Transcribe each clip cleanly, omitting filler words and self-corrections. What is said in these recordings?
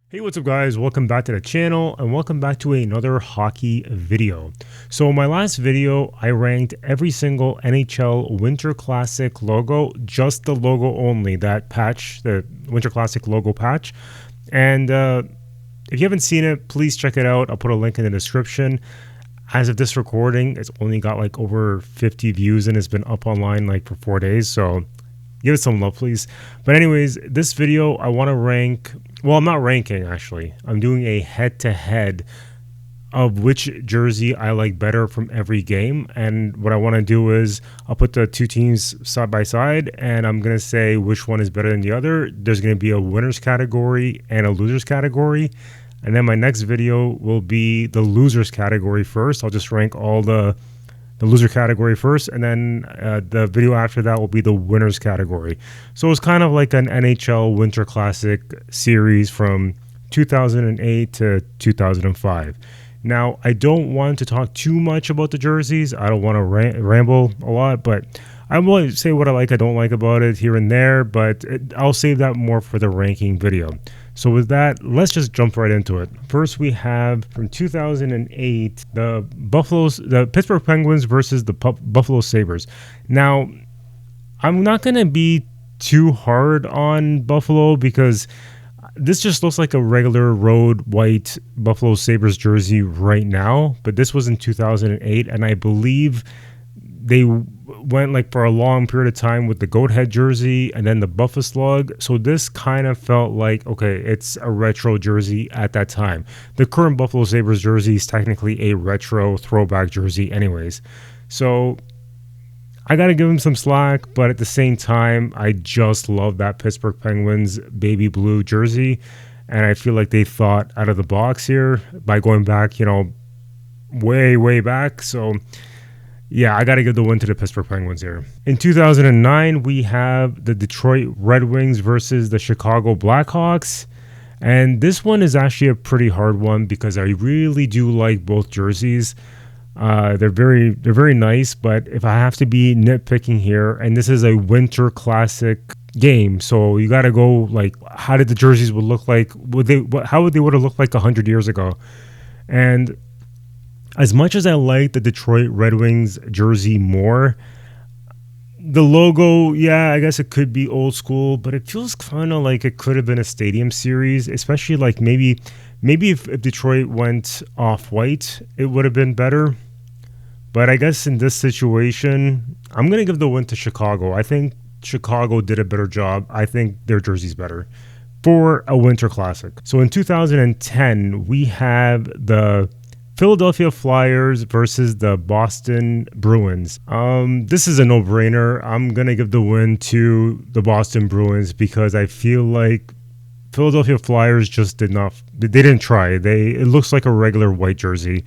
Hey, what's up guys? Welcome back to the channel and welcome back to another hockey video. So in my last video, I ranked every single NHL Winter Classic logo, just the logo only, that patch, the Winter Classic logo patch. And if you haven't seen it, please check it out. I'll put a link in the description. As of this recording, it's only got like over 50 views and it's been up online like for 4 days. So give it some love, please. But anyways, this video, I want to rank... Well, I'm not ranking, actually. I'm doing a head-to-head of which jersey I like better from every game. And what I want to do is I'll put the two teams side by side, and I'm going to say which one is better than the other. There's going to be a winners category and a losers category. And then my next video will be the losers category first. I'll just rank all the loser category first, and then the video after that will be the winners category. So it's kind of like an NHL Winter Classic series from 2008 to 2005. Now, I don't want to talk too much about the jerseys. I don't want to ramble a lot, but I will say what I like, I don't like about it here and there, but I'll save that more for the ranking video. So with that, let's just jump right into it. First, we have from 2008, the Pittsburgh Penguins versus the Buffalo Sabres. Now, I'm not going to be too hard on Buffalo because this just looks like a regular road white Buffalo Sabres jersey right now, but this was in 2008, and I believe they went like for a long period of time with the goat head jersey and then the Buffalo slug. So this kind of felt like, okay, it's a retro jersey at that time. The current Buffalo Sabres jersey is technically a retro throwback jersey anyways. So I got to give them some slack, but at the same time, I just love that Pittsburgh Penguins baby blue jersey. And I feel like they thought out of the box here by going back, way back. So yeah, I got to give the win to the Pittsburgh Penguins here. In 2009, we have the Detroit Red Wings versus the Chicago Blackhawks. And this one is actually a pretty hard one because I really do like both jerseys. They're very nice, but if I have to be nitpicking here, and this is a Winter Classic game, so you got to go like, how did the jerseys would look like? How would they have looked like 100 years ago? And as much as I like the Detroit Red Wings jersey more, the logo, yeah, I guess it could be old school, but it feels kind of like it could have been a stadium series, especially like maybe if Detroit went off-white, it would have been better. But I guess in this situation, I'm going to give the win to Chicago. I think Chicago did a better job. I think their jersey's better for a Winter Classic. So in 2010, we have the Philadelphia Flyers versus the Boston Bruins. This is a no-brainer. I'm going to give the win to the Boston Bruins because I feel like Philadelphia Flyers just they didn't try. It looks like a regular white jersey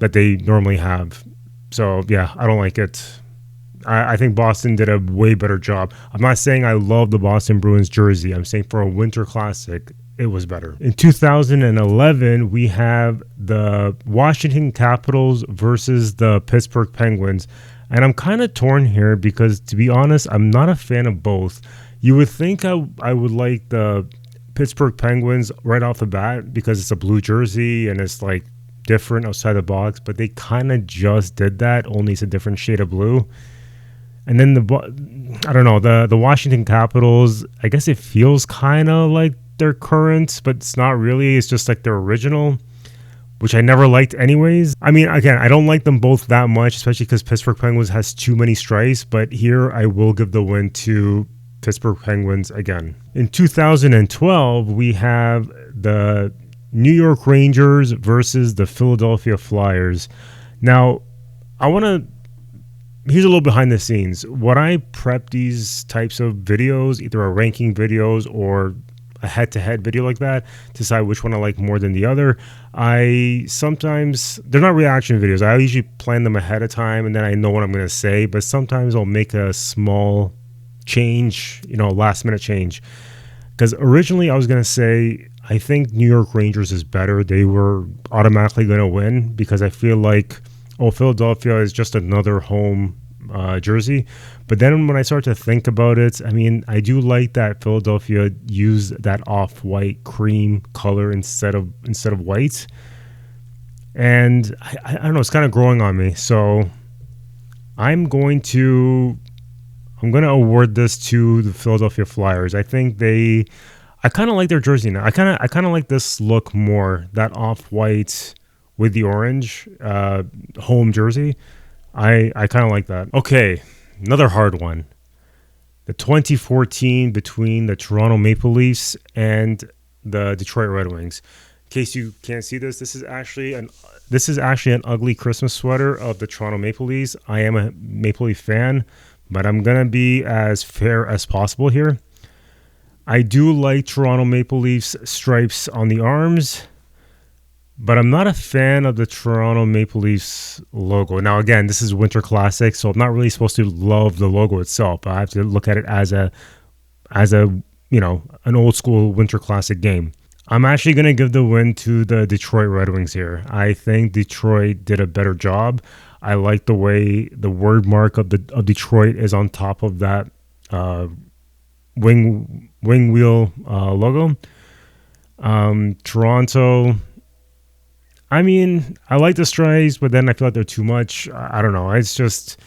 that they normally have. So yeah, I don't like it. I think Boston did a way better job. I'm not saying I love the Boston Bruins jersey. I'm saying for a Winter Classic, it was better. In 2011, we have the Washington Capitals versus the Pittsburgh Penguins. And I'm kind of torn here because, to be honest, I'm not a fan of both. You would think I would like the Pittsburgh Penguins right off the bat because it's a blue jersey and it's like different outside the box, but they kind of just did that, only it's a different shade of blue. And then the Washington Capitals, I guess it feels kind of like their current, but it's not really. It's just like their original, which I never liked anyways. I mean, again, I don't like them both that much, especially because Pittsburgh Penguins has too many stripes, but here I will give the win to Pittsburgh Penguins again. In 2012, we have the New York Rangers versus the Philadelphia Flyers. Now, here's a little behind the scenes. When I prep these types of videos, either a ranking videos or a head-to-head video like that, to decide which one I like more than the other, they're not reaction videos. I usually plan them ahead of time and then I know what I'm going to say, but sometimes I'll make a small change, last minute change. Because originally I was going to say, I think New York Rangers is better. They were automatically going to win because I feel like, Philadelphia is just another home jersey. But then when I start to think about it, I mean, I do like that Philadelphia used that off-white cream color instead of white. And I don't know, it's kind of growing on me. So I'm going to award this to the Philadelphia Flyers. I think I kind of like their jersey now. I kind of like this look more, that off-white with the orange home jersey. I kind of like that. Okay, another hard one. The 2014 between the Toronto Maple Leafs and the Detroit Red Wings. In case you can't see this, this is actually an ugly Christmas sweater of the Toronto Maple Leafs. I am a Maple Leaf fan, but I'm gonna be as fair as possible here. I do like Toronto Maple Leafs stripes on the arms, but I'm not a fan of the Toronto Maple Leafs logo. Now, again, this is Winter Classic, so I'm not really supposed to love the logo itself. I have to look at it as a an old school Winter Classic game. I'm actually going to give the win to the Detroit Red Wings here. I think Detroit did a better job. I like the way the word mark of Detroit is on top of that wing wheel logo. Toronto, I mean, I like the stripes, but then I feel like they're too much. I don't know. It's just...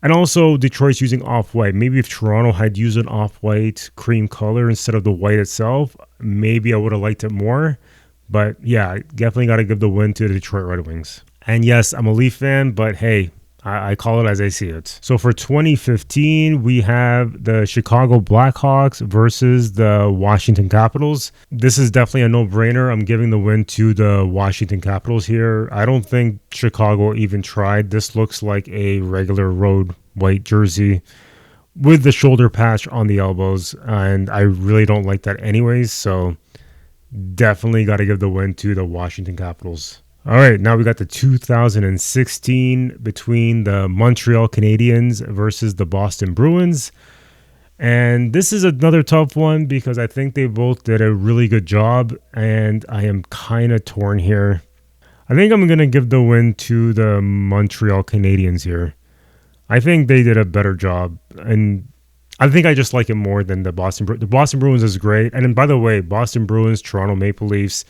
And also, Detroit's using off-white. Maybe if Toronto had used an off-white cream color instead of the white itself, maybe I would have liked it more. But yeah, definitely got to give the win to the Detroit Red Wings. And yes, I'm a Leaf fan, but hey, I call it as I see it. So for 2015, we have the Chicago Blackhawks versus the Washington Capitals. This is definitely a no-brainer. I'm giving the win to the Washington Capitals here. I don't think Chicago even tried. This looks like a regular road white jersey with the shoulder patch on the elbows, and I really don't like that anyways, so definitely got to give the win to the Washington Capitals. All right, now we got the 2016 between the Montreal Canadiens versus the Boston Bruins. And this is another tough one because I think they both did a really good job, and I am kind of torn here. I think I'm going to give the win to the Montreal Canadiens here. I think they did a better job, and I think I just like it more than the Boston Bruins. The Boston Bruins is great. And then, by the way, Boston Bruins, Toronto Maple Leafs,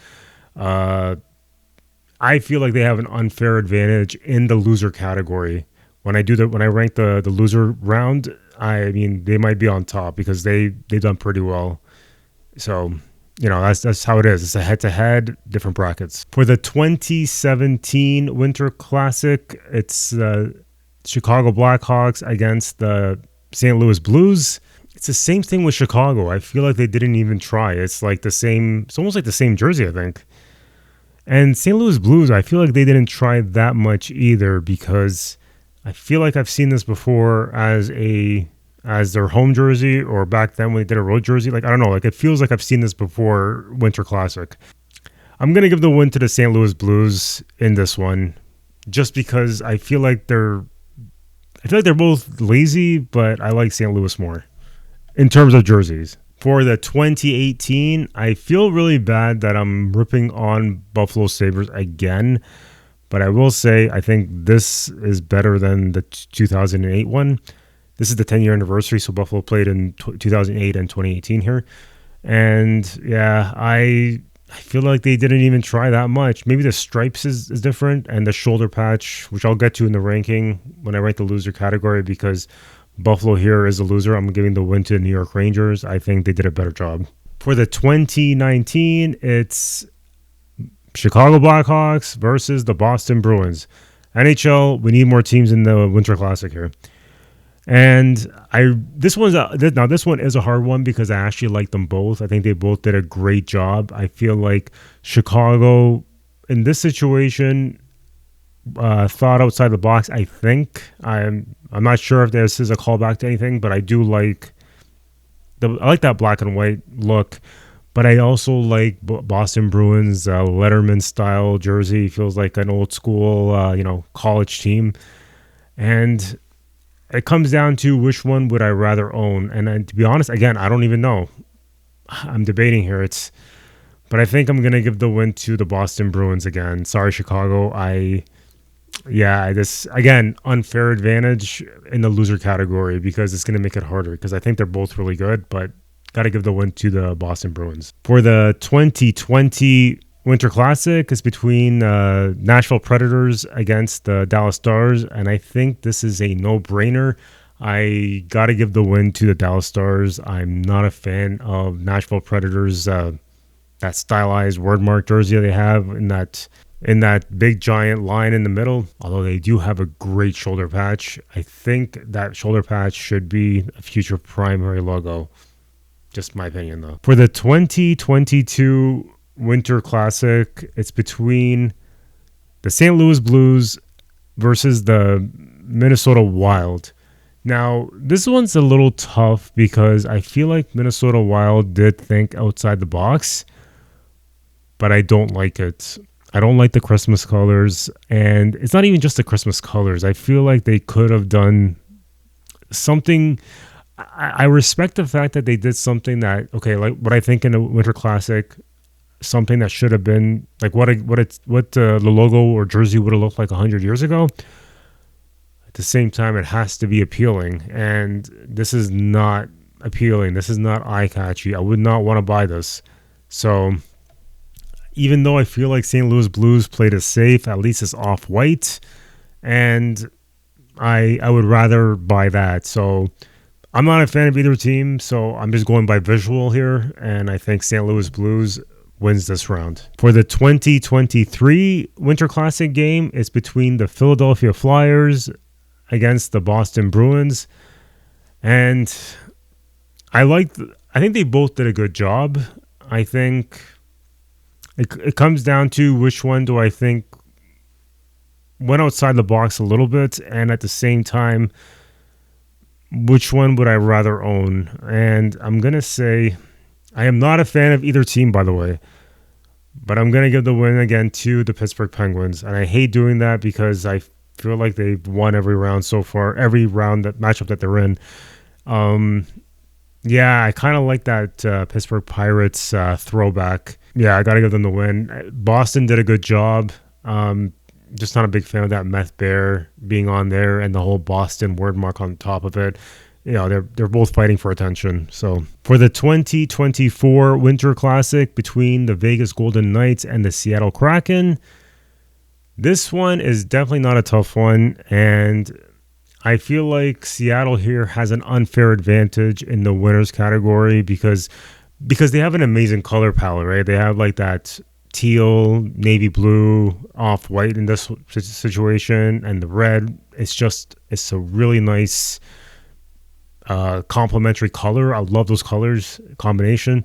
I feel like they have an unfair advantage in the loser category. When I rank the loser round, I mean, they might be on top because they've done pretty well. So, that's how it is. It's a head-to-head, different brackets. For the 2017 Winter Classic, it's Chicago Blackhawks against the St. Louis Blues. It's the same thing with Chicago. I feel like they didn't even try. It's like the same. It's almost like the same jersey, I think. And St. Louis Blues, I feel like they didn't try that much either because I feel like I've seen this before as their home jersey, or back then when they did a road jersey. Like, I don't know, like it feels like I've seen this before Winter Classic. I'm going to give the win to the St. Louis Blues in this one just because I feel like they're both lazy, but I like St. Louis more in terms of jerseys. For the 2018, I feel really bad that I'm ripping on Buffalo Sabres again, but I will say I think this is better than the 2008 one. This is the 10-year anniversary, so Buffalo played in 2008 and 2018 here. And yeah, I feel like they didn't even try that much. Maybe the stripes is different, and the shoulder patch, which I'll get to in the ranking when I rank the loser category, because Buffalo here is a loser. I'm giving the win to the New York Rangers. I think they did a better job. For the 2019, it's Chicago Blackhawks versus the Boston Bruins. NHL, we need more teams in the Winter Classic here. And this one is a hard one because I actually like them both. I think they both did a great job. I feel like Chicago in this situation thought outside the box. I think I'm not sure if this is a callback to anything, but I do like I like that black and white look. But I also like Boston Bruins Letterman style jersey. Feels like an old school college team, and it comes down to which one would I rather own. And to be honest, again, I don't even know. I'm debating here. But I think I'm gonna give the win to the Boston Bruins again. Sorry, Chicago. I Yeah, this again, unfair advantage in the loser category because it's going to make it harder because I think they're both really good, but got to give the win to the Boston Bruins. For the 2020 Winter Classic, it's between Nashville Predators against the Dallas Stars, and I think this is a no-brainer. I got to give the win to the Dallas Stars. I'm not a fan of Nashville Predators, that stylized word mark jersey they have in that big giant line in the middle. Although they do have a great shoulder patch, I think that shoulder patch should be a future primary logo. Just my opinion, though. For the 2022 Winter Classic, it's between the St. Louis Blues versus the Minnesota Wild. Now, this one's a little tough because I feel like Minnesota Wild did think outside the box, but I don't like it. I don't like the Christmas colors, and it's not even just the Christmas colors. I feel like they could have done something. I respect the fact that they did something that, okay, like what I think in a Winter Classic, something that should have been like what the logo or jersey would have looked like 100 years ago. At the same time, it has to be appealing, and this is not appealing. This is not eye-catchy. I would not want to buy this. So even though I feel like St. Louis Blues played it safe, at least it's off-white, and I would rather buy that. So I'm not a fan of either team, so I'm just going by visual here, and I think St. Louis Blues wins this round. For the 2023 Winter Classic game, it's between the Philadelphia Flyers against the Boston Bruins, and I think they both did a good job. I think it comes down to which one do I think went outside the box a little bit, and at the same time, which one would I rather own? And I'm going to say I am not a fan of either team, by the way, but I'm going to give the win again to the Pittsburgh Penguins. And I hate doing that because I feel like they've won every round so far, every round that matchup that they're in. Yeah, I kind of like that Pittsburgh Pirates throwback. Yeah, I got to give them the win. Boston did a good job. Just not a big fan of that meth bear being on there and the whole Boston word mark on top of it. You know, they're both fighting for attention. So for the 2024 Winter Classic between the Vegas Golden Knights and the Seattle Kraken, this one is definitely not a tough one, and I feel like Seattle here has an unfair advantage in the winners category because they have an amazing color palette, right? They have like that teal, navy blue, off-white in this situation, and the red. It's a really nice complementary color. I love those colors combination,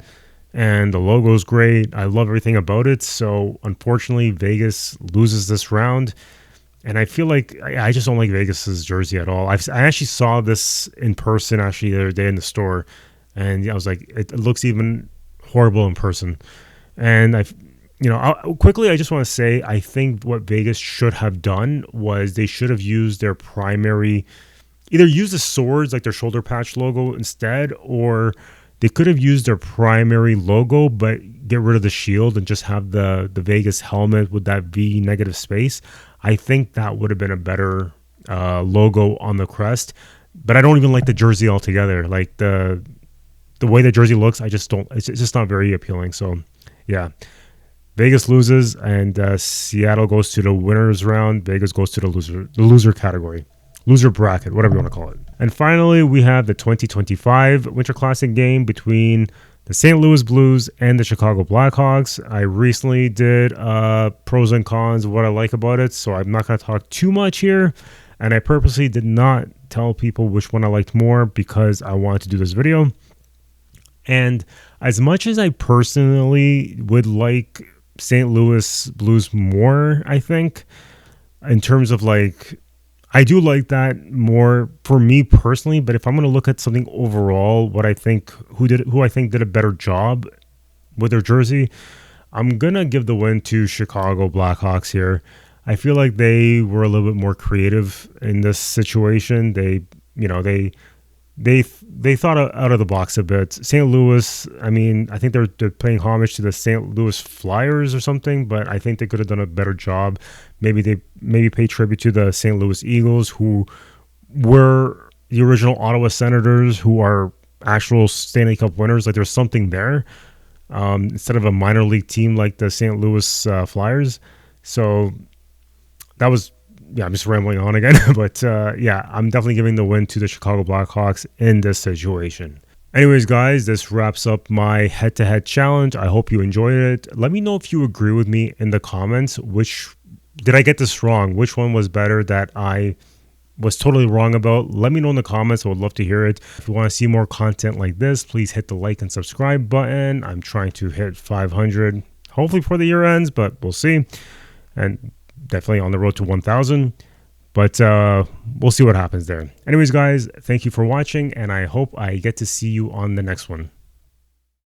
and the logo is great. I love everything about it. So unfortunately, Vegas loses this round, and I feel like I just don't like Vegas's jersey at all. I actually saw this in person actually the other day in the store, and I was like, it looks even horrible in person. And quickly, I just want to say, I think what Vegas should have done was they should have used their primary, either use the swords like their shoulder patch logo instead, or they could have used their primary logo but get rid of the shield and just have the Vegas helmet with that V negative space. I think that would have been a better logo on the crest. But I don't even like the jersey altogether. Like the way the jersey looks, I just don't. It's just not very appealing. So yeah. Vegas loses, and Seattle goes to the winners round. Vegas goes to the loser category, loser bracket, whatever you want to call it. And finally, we have the 2025 Winter Classic game between the St. Louis Blues and the Chicago Blackhawks. I recently did pros and cons of what I like about it, so I'm not going to talk too much here. And I purposely did not tell people which one I liked more because I wanted to do this video. And as much as I personally would like St. Louis Blues more, I think, in terms of like, I do like that more for me personally. But if I'm going to look at something overall, what I think, who I think did a better job with their jersey, I'm gonna give the win to Chicago Blackhawks here. I feel like they were a little bit more creative in this situation. They they thought out of the box a bit. St. Louis, I mean, I think they're paying homage to the St. Louis Flyers or something, but I think they could have done a better job. Maybe pay tribute to the St. Louis Eagles, who were the original Ottawa Senators, who are actual Stanley Cup winners. Like, there's something there, instead of a minor league team like the St. Louis Flyers. So that was, yeah, I'm just rambling on again. But yeah, I'm definitely giving the win to the Chicago Blackhawks in this situation. Anyways, guys, this wraps up my head-to-head challenge. I hope you enjoyed it. Let me know if you agree with me in the comments. Did I get this wrong? Which one was better that I was totally wrong about? Let me know in the comments. I would love to hear it. If you want to see more content like this, please hit the like and subscribe button. I'm trying to hit 500, hopefully before the year ends, but we'll see. And definitely on the road to 1,000. But we'll see what happens there. Anyways, guys, thank you for watching, and I hope I get to see you on the next one.